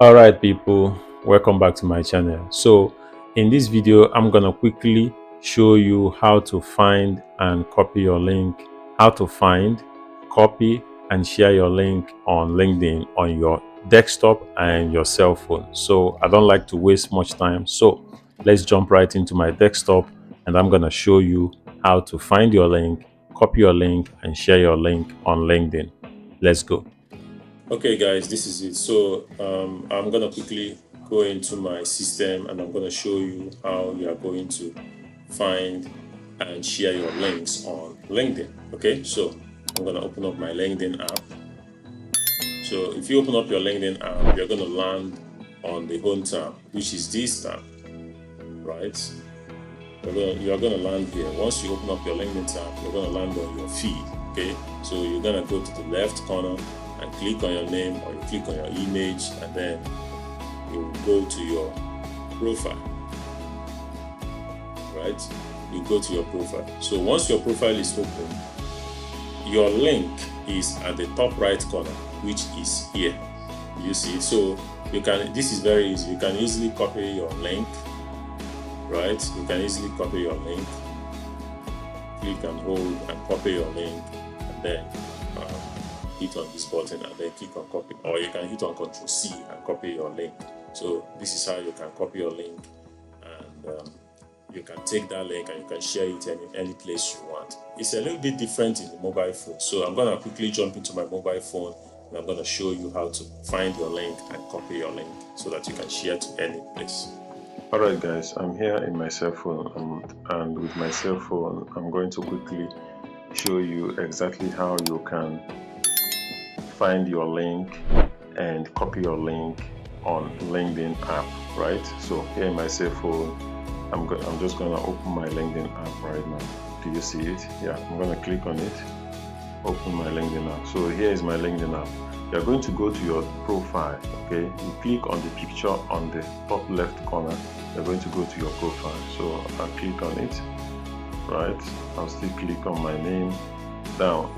All right, people, welcome back to my channel. So in this video, I'm gonna quickly show you how to find and copy your link, how to find, copy and share your link on LinkedIn on your desktop and your cell phone. So I don't like to waste much time, so let's jump right into my desktop and I'm gonna show you how to find your link, copy your link and share your link on LinkedIn. Let's go. Okay, guys, this is it. So I'm gonna quickly go into my system and I'm gonna show you how you are going to find and share your links on LinkedIn. Okay, so I'm gonna open up my LinkedIn app. So if you open up your LinkedIn app, you're gonna land on the home tab, which is this tab, right? You are gonna land here. Once you open up your LinkedIn tab, you're gonna land on your feed. Okay, so you're gonna go to the left corner and click on your name, or you click on your image, and then you go to your profile. Right? You go to your profile. So once your profile is open, your link is at the top right corner, which is here. You see, so you can. This is very easy. You can easily copy your link. Right? You can easily copy your link. Click and hold and copy your link, and then hit on this button and then click on copy, or you can hit on Ctrl C and copy your link. So this is how you can copy your link, and you can take that link and you can share it any place you want. It's a little bit different in the mobile phone, so I'm going to quickly jump into my mobile phone and I'm going to show you how to find your link and copy your link so that you can share to any place. Alright guys, I'm here in my cell phone, and with my cell phone I'm going to quickly show you exactly how you can find your link and copy your link on LinkedIn app, right? So here in my cell phone, I'm just gonna open my LinkedIn app right now. Do you see it? Yeah, I'm gonna click on it, open my LinkedIn app. So here is my LinkedIn app. You're going to go to your profile, okay? You click on the picture on the top left corner. You're going to go to your profile. So I'll click on it, right? I'll still click on my name. Now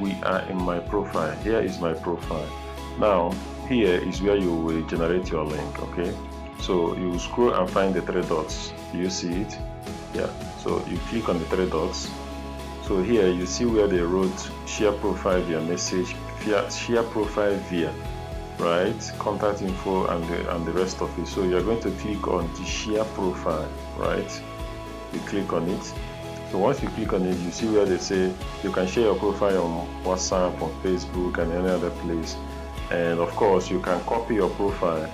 we are in my profile. Here is my profile. Now here is where you will generate your link. Okay, so you scroll and find the three dots. Do you see it? Yeah, so you click on the three dots. So here you see where they wrote share profile via message, share profile via, right, contact info and the rest of it. So you're going to click on the share profile, right? You click on it. So once you click on it, you see where they say you can share your profile on WhatsApp, on Facebook, and any other place. And of course, you can copy your profile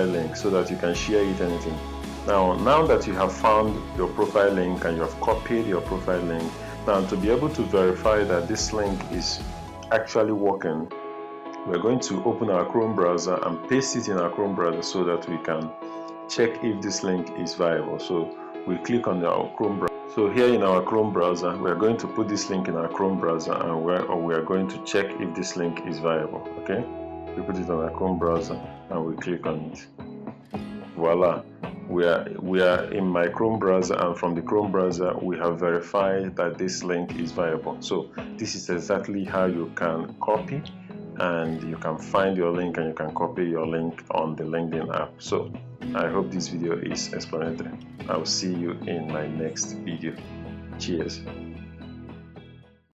link so that you can share it anything. Now that you have found your profile link and you have copied your profile link, now to be able to verify that this link is actually working, we're going to open our Chrome browser and paste it in our Chrome browser so that we can check if this link is viable. So we click on our Chrome browser. So here in our Chrome browser, we are going to put this link in our Chrome browser, and we are going to check if this link is viable. Okay, we put it on our Chrome browser and we click on it. Voila, we are in my Chrome browser, and from the Chrome browser we have verified that this link is viable. So this is exactly how you can copy and you can find your link and you can copy your link on the LinkedIn app. So I hope this video is explanatory. I'll see you in my next video. Cheers.